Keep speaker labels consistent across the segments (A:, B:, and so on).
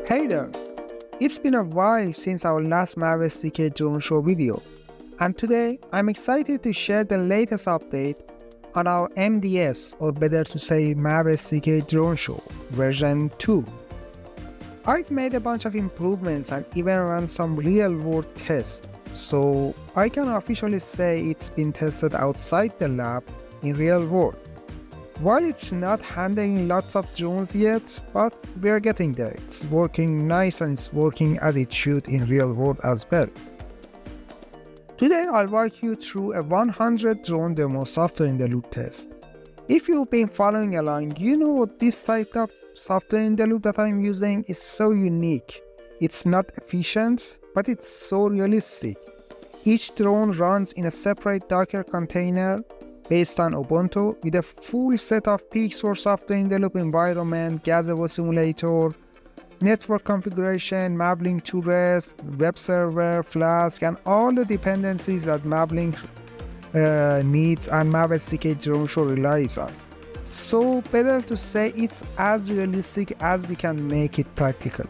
A: Hey there! It's been a while since our last Mavsdk Drone Show video, and today I'm excited to share the latest update on our MDS, or better to say Mavsdk Drone Show version 2. I've made a bunch of improvements and even run some real-world tests, so I can officially say it's been tested outside the lab in real world. While it's not handling lots of drones yet, but we're getting there. It's working nice and it's working as it should in real world as well. Today I'll walk you through a 100 drone demo software in the loop test. If you've been following along, you know this type of software in the loop that I'm using is so unique. It's not efficient, but it's so realistic. Each drone runs in a separate Docker container based on Ubuntu with a full set of Pixhawk software in the loop environment, Gazebo simulator, network configuration, Mavlink to REST, web server, Flask, and all the dependencies that Mavlink needs and Mavsdk Drone Show relies on. So better to say it's as realistic as we can make it practical.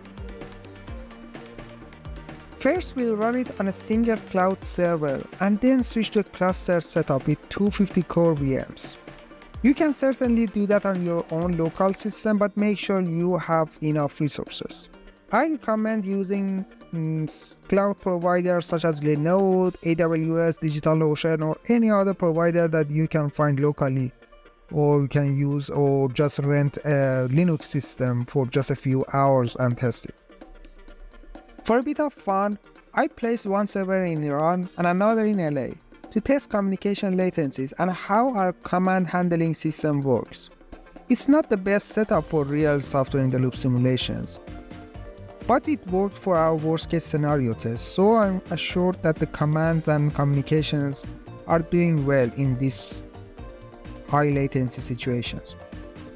A: First, we'll run it on a single cloud server and then switch to a cluster setup with 250 core VMs. You can certainly do that on your own local system, but make sure you have enough resources. I recommend using cloud providers such as Linode, AWS, DigitalOcean, or any other provider that you can find locally, or you can use or just rent a Linux system for just a few hours and test it. For a bit of fun, I placed one server in Iran and another in LA to test communication latencies and how our command handling system works. It's not the best setup for real software in the loop simulations, but it worked for our worst case scenario test, so I'm assured that the commands and communications are doing well in these high latency situations.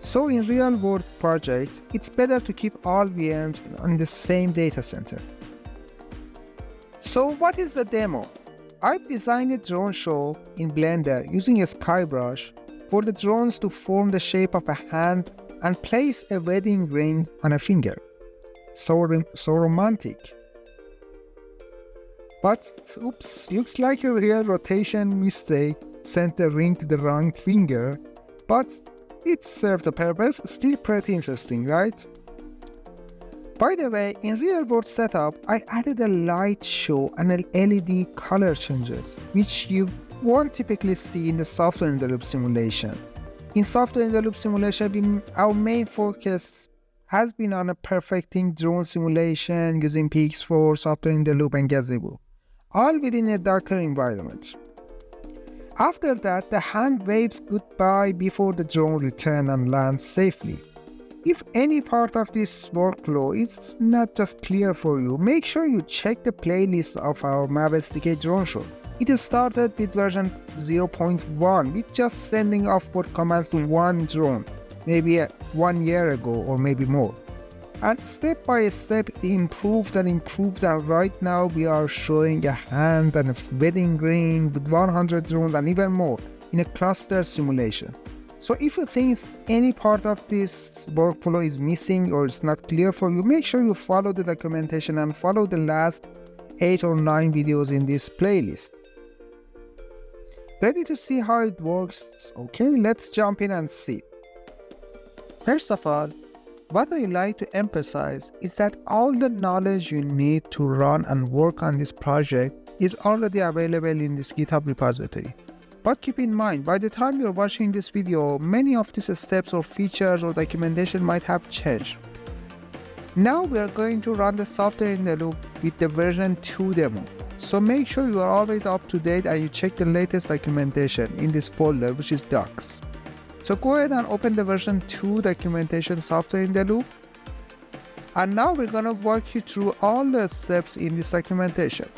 A: So in real world project, it's better to keep all VMs on the same data center. So what is the demo? I've designed a drone show in Blender using a skybrush for the drones to form the shape of a hand and place a wedding ring on a finger. So romantic. But oops, looks like a real rotation mistake sent the ring to the wrong finger, but it served the purpose. Still pretty interesting, right? By the way, in real world setup, I added a light show and LED color changes, which you won't typically see in the software in the loop simulation. In software in the loop simulation, our main focus has been on perfecting drone simulation using PX4, software in the loop, and Gazebo, all within a Docker environment. After that, the hand waves goodbye before the drone returns and lands safely. If any part of this workflow is not just clear for you, make sure you check the playlist of our Mavsdk Drone Show. It started with version 0.1 with just sending offboard commands to one drone, maybe 1 year ago or maybe more. And step by step it improved, and right now we are showing a hand and a wedding ring with 100 drones and even more in a cluster simulation. So if you think any part of this workflow is missing or it's not clear for you, make sure you follow the documentation and follow the last 8 or 9 videos in this playlist. Ready to see how it works? Okay, let's jump in and see. First of all, what I like to emphasize is that all the knowledge you need to run and work on this project is already available in this GitHub repository. But keep in mind, by the time you're watching this video, many of these steps or features or documentation might have changed. Now we are going to run the software in the loop with the version 2 demo. So make sure you are always up to date and you check the latest documentation in this folder, which is docs. So go ahead and open the version 2 documentation software in the loop. And now we're going to walk you through all the steps in this documentation.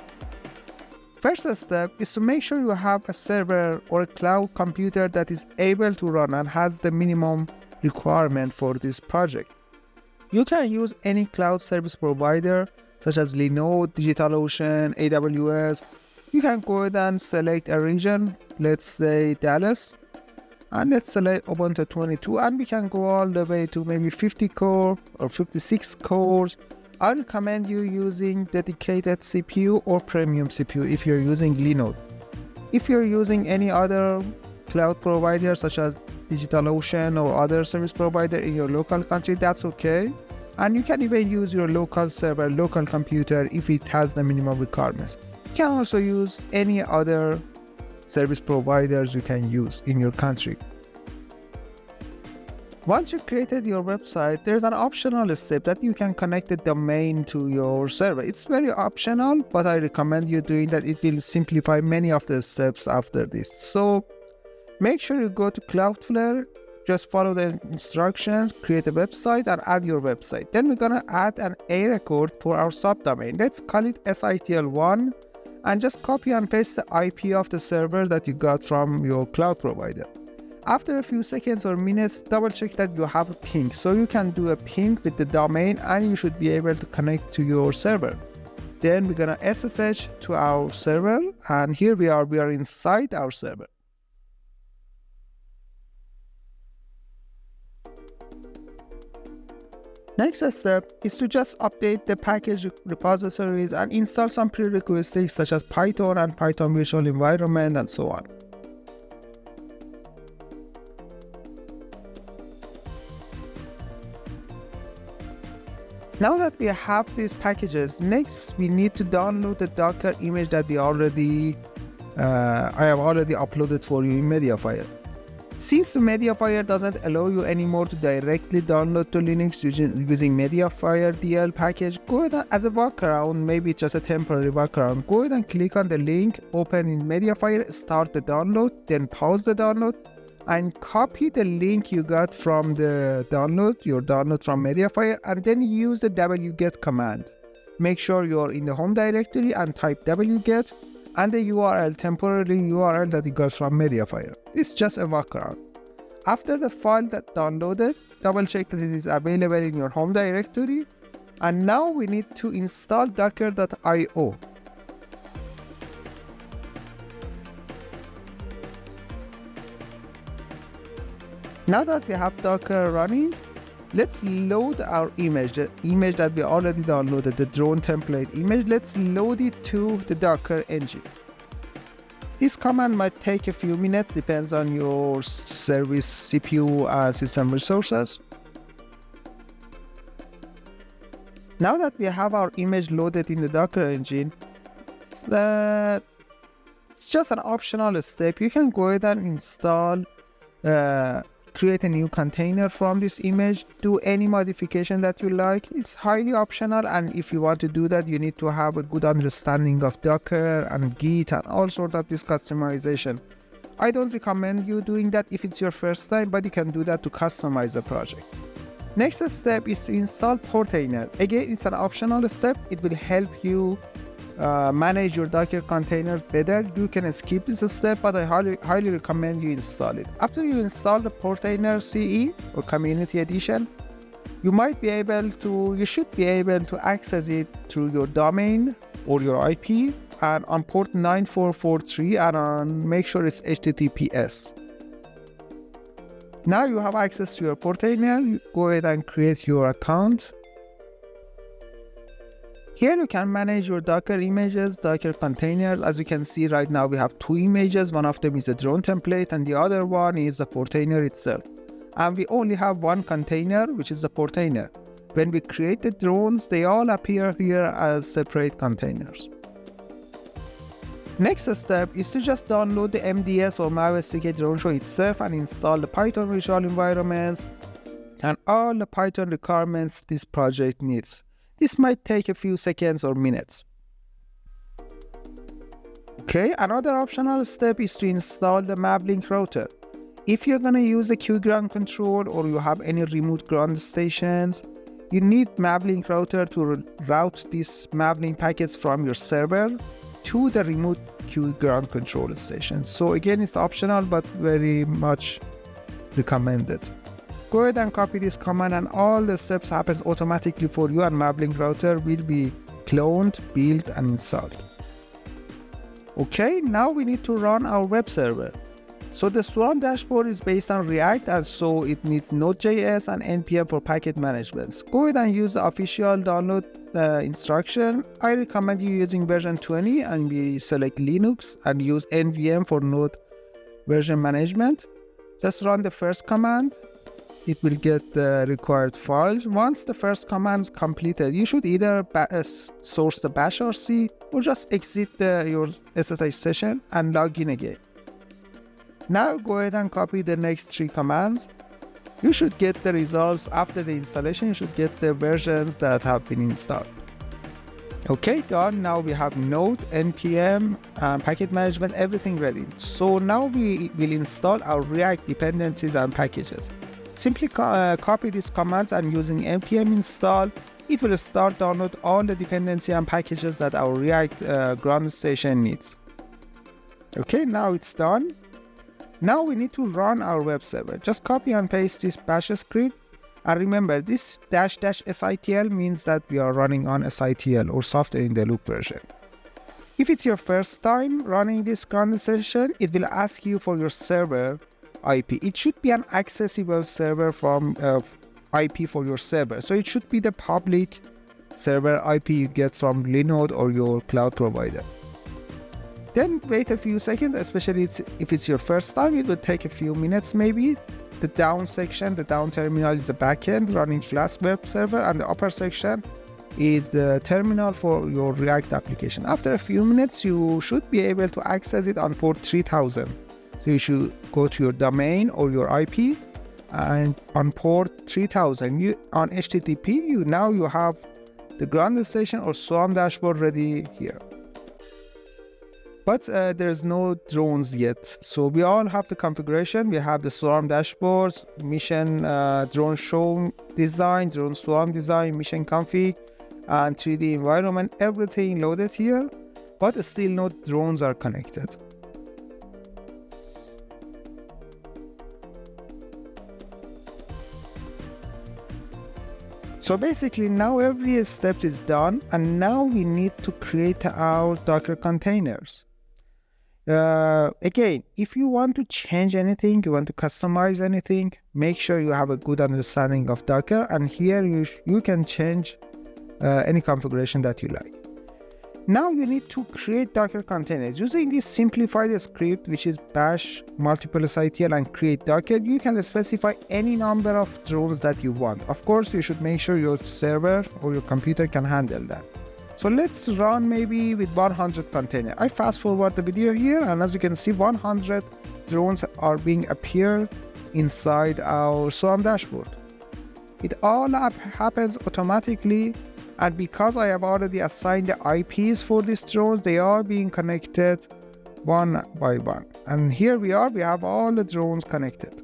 A: First step is to make sure you have a server or a cloud computer that is able to run and has the minimum requirement for this project. You can use any cloud service provider such as Linode, DigitalOcean, AWS. You can go ahead and select a region, let's say Dallas, and let's select Ubuntu 22, and we can go all the way to maybe 50 core or 56 cores I recommend you using dedicated CPU or premium CPU if you're using Linode. If you're using any other cloud provider such as DigitalOcean or other service provider in your local country, that's okay. And you can even use your local server, local computer if it has the minimum requirements. You can also use any other service providers you can use in your country. Once you created your website, there's an optional step that you can connect the domain to your server. It's very optional, but I recommend you doing that. It will simplify many of the steps after this. So make sure you go to Cloudflare, just follow the instructions, create a website and add your website. Then we're gonna add an A record for our subdomain. Let's call it SITL1 and just copy and paste the IP of the server that you got from your cloud provider. After a few seconds or minutes, double check that you have a ping. So you can do a ping with the domain and you should be able to connect to your server. Then we're gonna SSH to our server and here we are inside our server. Next step is to just update the package repositories and install some prerequisites such as Python and Python virtual environment and so on. Now that we have these packages, next we need to download the Docker image that I have already uploaded for you in Mediafire. Since Mediafire doesn't allow you anymore to directly download to Linux using Mediafire DL package, go ahead as a workaround, maybe it's just a temporary workaround, go ahead and click on the link, open in Mediafire, start the download, then pause the download, and copy the link you got from the download, your download from Mediafire, and then use the wget command. Make sure you're in the home directory and type wget and the URL, temporary URL that you got from Mediafire. It's just a workaround. After the file that downloaded, double check that it is available in your home directory. And now we need to install docker.io. Now that we have Docker running, let's load our image, the image that we already downloaded, the drone template image. Let's load it to the Docker engine. This command might take a few minutes, depends on your service CPU and system resources. Now that we have our image loaded in the Docker engine, it's just an optional step. You can go ahead and install create a new container from this image, do any modification that you like. It's highly optional, and if you want to do that, you need to have a good understanding of Docker and Git and all sorts of this customization. I don't recommend you doing that if it's your first time, but you can do that to customize the project. Next step is to install Portainer. Again, it's an optional step. It will help you manage your Docker containers better. You can skip this step, but I highly recommend you install it. After you install the Portainer CE or Community Edition, you should be able to access it through your domain or your IP and on port 9443 and make sure it's HTTPS. Now you have access to your Portainer. Go ahead and create your account. Here you can manage your Docker images, Docker containers. As you can see right now, we have two images. One of them is the drone template and the other one is the Portainer itself. And we only have one container, which is the Portainer. When we create the drones, they all appear here as separate containers. Next step is to just download the MDS or Mavsdk Drone Show itself and install the Python virtual environments and all the Python requirements this project needs. This might take a few seconds or minutes. Okay, another optional step is to install the Mavlink router. If you're going to use a Q ground control or you have any remote ground stations, you need Mavlink router to route these Mavlink packets from your server to the remote Q ground control station. So again, it's optional but very much recommended. Go ahead and copy this command and all the steps happen automatically for you, and Mavlink router will be cloned, built and installed. Okay, now we need to run our web server. So the Swarm dashboard is based on React, and so it needs Node.js and NPM for package management. Go ahead and use the official download instruction. I recommend you using version 20 and we select Linux and use NVM for Node version management. Just run the first command. It will get the required files. Once the first command is completed, you should either source the bash RC or just exit your SSH session and log in again. Now go ahead and copy the next 3 commands. You should get the results after the installation. You should get the versions that have been installed. Okay, done. Now we have Node, NPM, package management, everything ready. So now we will install our React dependencies and packages. Simply copy these commands and using npm install, it will start download all the dependency and packages that our React ground station needs. Okay, now it's done. Now we need to run our web server. Just copy and paste this bash script. And remember, this --SITL means that we are running on SITL or software in the loop version. If it's your first time running this ground station, it will ask you for your server IP. It should be an accessible server from IP for your server. So it should be the public server IP you get from Linode or your cloud provider. Then wait a few seconds, especially if it's your first time, it will take a few minutes maybe. The down section, the down terminal is the backend running Flask web server, and the upper section is the terminal for your React application. After a few minutes, you should be able to access it on port 3000. So you should go to your domain or your IP, and on port 3000, on HTTP, now you have the ground station or Swarm dashboard ready here. But there's no drones yet. So we all have the configuration. We have the Swarm dashboards, mission drone show design, drone swarm design, mission config, and 3D environment, everything loaded here, but still no drones are connected. So basically now every step is done, and now we need to create our Docker containers. Again, if you want to change anything, you want to customize anything, make sure you have a good understanding of Docker, and here you can change any configuration that you like. Now you need to create Docker containers. Using this simplified script, which is bash multiple SITL and create Docker, you can specify any number of drones that you want. Of course, you should make sure your server or your computer can handle that. So let's run maybe with 100 containers. I fast forward the video here, and as you can see, 100 drones are being appeared inside our Swarm dashboard. It all happens automatically, and because I have already assigned the IPs for these drones, they are being connected one by one. And here we have all the drones connected.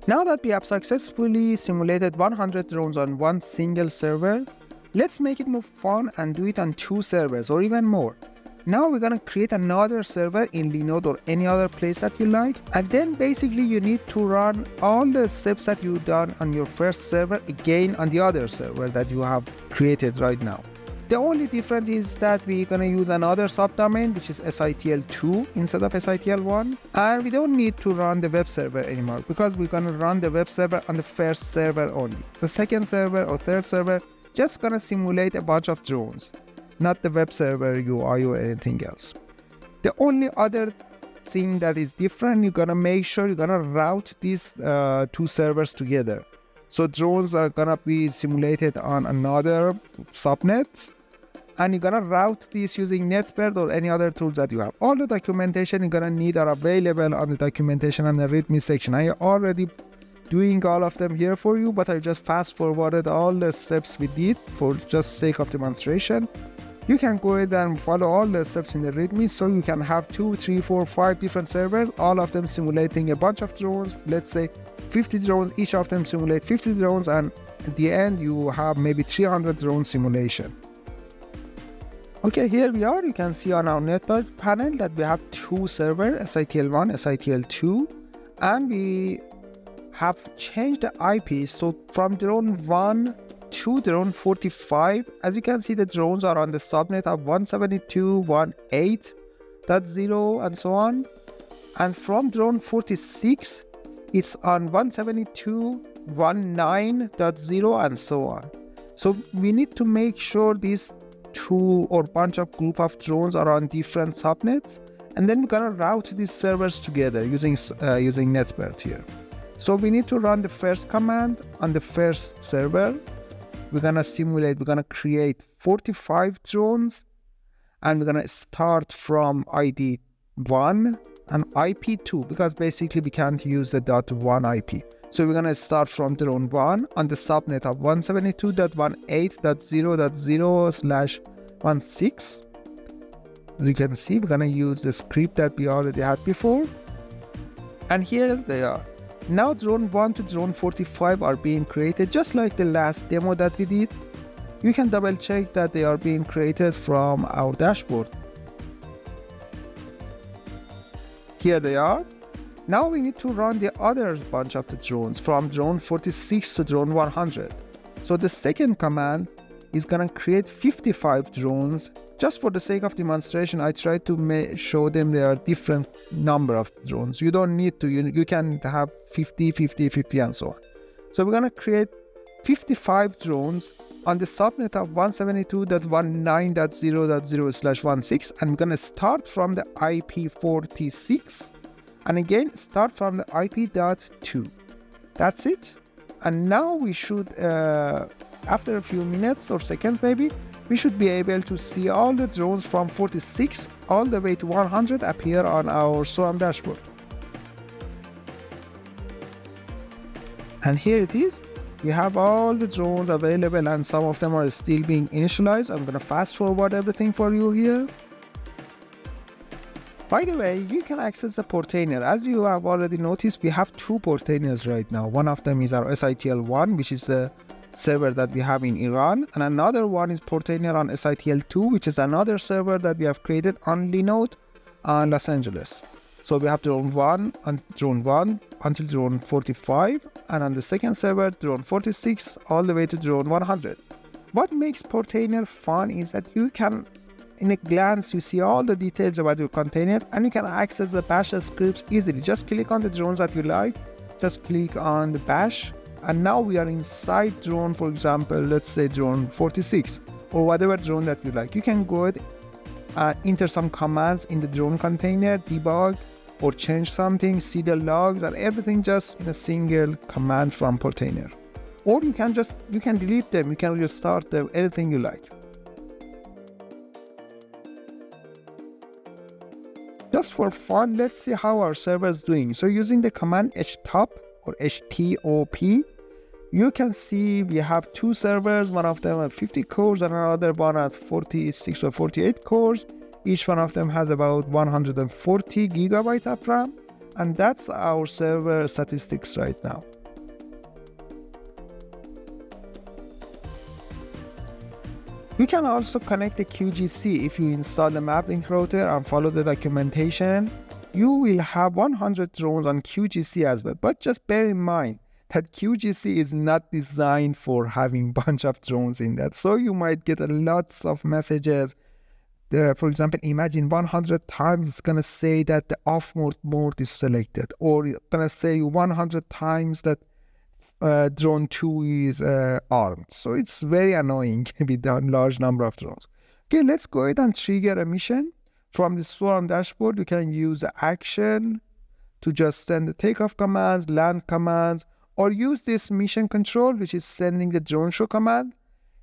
A: Now that we have successfully simulated 100 drones on one single server, let's make it more fun and do it on 2 servers or even more. Now we're gonna create another server in Linode or any other place that you like, and then basically you need to run all the steps that you've done on your first server again on the other server that you have created right now. The only difference is that we're gonna use another subdomain, which is SITL2 instead of SITL1, and we don't need to run the web server anymore because we're gonna run the web server on the first server only. The second server or third server just gonna simulate a bunch of drones, not the web server UI or anything else. The only other thing that is different, you're gonna make sure you're gonna route these 2 servers together. So drones are gonna be simulated on another subnet, and you're gonna route these using Netbird or any other tools that you have. All the documentation you're gonna need are available on the documentation and the README section. I already doing all of them here for you, but I just fast forwarded all the steps we did for just sake of demonstration. You can go ahead and follow all the steps in the README, so you can have 2, 3, 4, 5 different servers, all of them simulating a bunch of drones. Let's say 50 drones, each of them simulate 50 drones, and at the end you have maybe 300 drone simulation. Okay, here we are. You can see on our network panel that we have 2 servers, SITL1, SITL2, and we have changed the IP. So from drone 1 to drone 45, as you can see, the drones are on the subnet of 172.1.8.0 and so on. And from drone 46, it's on 172.1.9.0 and so on. So we need to make sure these two or bunch of group of drones are on different subnets, and then we're gonna route these servers together using NetBERT here. So we need to run the first command on the first server. We're gonna create 45 drones, and we're gonna start from ID 1 and IP 2, because basically we can't use the .1 IP. So we're gonna start from drone 1 on the subnet of 172.1.8.0/16. As you can see, we're gonna use the script that we already had before. And here they are. Now drone 1 to drone 45 are being created just like the last demo that we did. You can double check that they are being created from our dashboard. Here they are. Now we need to run the other bunch of the drones from drone 46 to drone 100. So the second command is gonna create 55 drones. Just for the sake of demonstration, I try to show them there are different number of drones. You don't need to, you can have 50, 50, 50 and so on. So we're gonna create 55 drones on the subnet of 172.1.9.0.0/16, and we're gonna start from the IP 46, and again start from the IP.2. That's it. And now we should, after a few minutes or seconds maybe, we should be able to see all the drones from 46 all the way to 100 appear on our SOAM dashboard. And here it is. We have all the drones available, and some of them are still being initialized. I'm gonna fast forward everything for you here. By the way, you can access the portainer. As you have already noticed, we have two portainers right now. One of them is our SITL1, which is the server that we have in Iran, and another one is portainer on SITL2, which is another server that we have created on Linode on Los Angeles. So we have drone 1 until drone 45, and on the second server drone 46 all the way to drone 100. What makes portainer fun is that you can, in a glance, you see all the details about your container, and you can access the bash scripts easily. Just click on the drones that you like, just click on the bash, and now we are inside drone, for example, let's say drone 46 or whatever drone that you like. You can go ahead and enter some commands in the drone container, debug or change something, see the logs and everything just in a single command from portainer. Or you can delete them, you can restart them, anything you like. Just for fun, let's see how our server is doing. So using the command htop or htop, you can see we have two servers. One of them at 50 cores and another one at 46 or 48 cores. Each one of them has about 140 gigabytes of RAM, and that's our server statistics right now. You can also connect the QGC. If you install the Mavlink router and follow the documentation, you will have 100 drones on QGC as well. But just bear in mind that QGC is not designed for having bunch of drones in that. So you might get lots of messages. For example, imagine 100 times it's going to say that the off mode is selected, or it's going to say 100 times that drone 2 is armed. So it's very annoying with a large number of drones. Okay, let's go ahead and trigger a mission. From the SOAM dashboard, you can use the action to just send the takeoff commands, land commands, or use this mission control, which is sending the drone show command.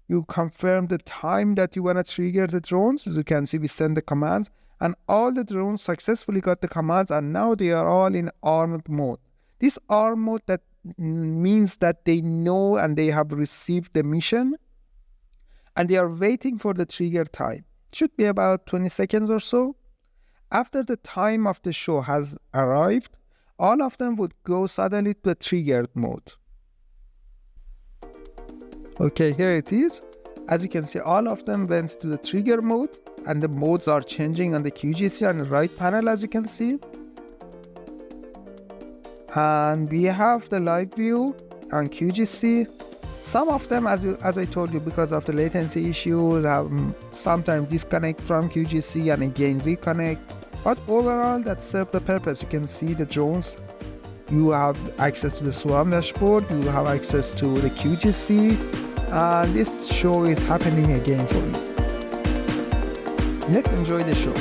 A: You confirm the time that you want to trigger the drones. As you can see, we send the commands, and all the drones successfully got the commands, and now they are all in armed mode. This armed mode that means that they know and they have received the mission, and they are waiting for the trigger time. It should be about 20 seconds or so. After the time of the show has arrived, all of them would go suddenly to the triggered mode. Okay, here it is. As you can see, all of them went to the trigger mode, and the modes are changing on the QGC on the right panel, as you can see. And we have the live view on QGC. Some of them, as I told you, because of the latency issues, have sometimes disconnect from QGC and again reconnect. But overall, that serves the purpose. You can see the drones. You have access to the Swarm dashboard. You have access to the QGC. And this show is happening again for you. Let's enjoy the show.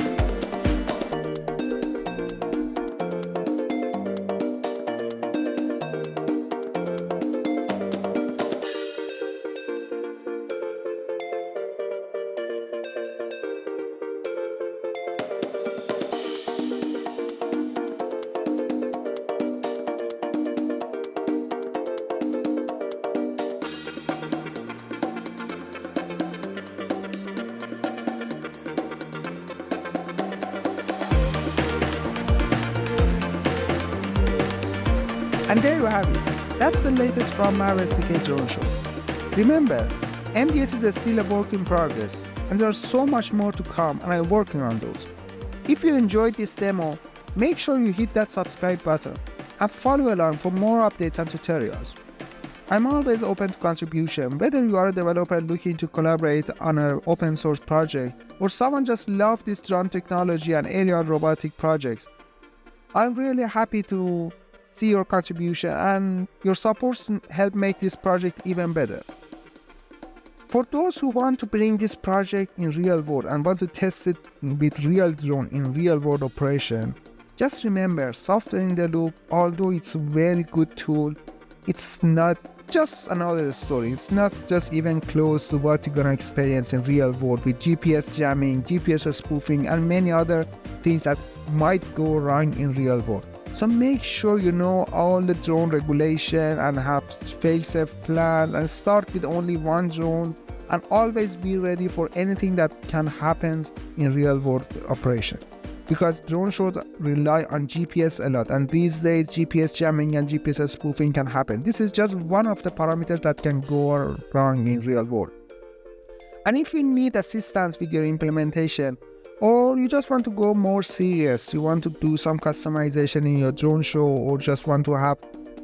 A: And there you have it. That's the latest from Mavsdk Drone Show. Remember, MDS is still a work in progress, and there's so much more to come, and I'm working on those. If you enjoyed this demo, make sure you hit that subscribe button and follow along for more updates and tutorials. I'm always open to contribution, whether you are a developer looking to collaborate on an open source project, or someone just loves this drone technology and aerial robotic projects. I'm really happy to see your contribution, and your supports help make this project even better. For those who want to bring this project in real world and want to test it with real drone in real world operation, just remember, software in the loop, although it's a very good tool, it's not just another story. It's not just even close to what you're gonna experience in real world with GPS jamming, GPS spoofing, and many other things that might go wrong in real world. So make sure you know all the drone regulation and have fail-safe plan, and start with only one drone, and always be ready for anything that can happen in real world operation. Because drone shows rely on GPS a lot, and these days GPS jamming and GPS spoofing can happen. This is just one of the parameters that can go wrong in real world. And if you need assistance with your implementation, or you just want to go more serious, you want to do some customization in your drone show, or just want to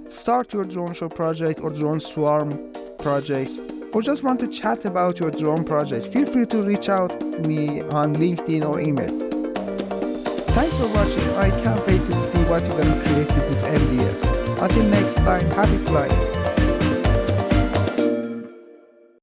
A: start your drone show project or drone swarm projects, or just want to chat about your drone projects, feel free to reach out to me on LinkedIn or email. Thanks for watching. I can't wait to see what you're going to create with this MDS. Until next time, happy flying.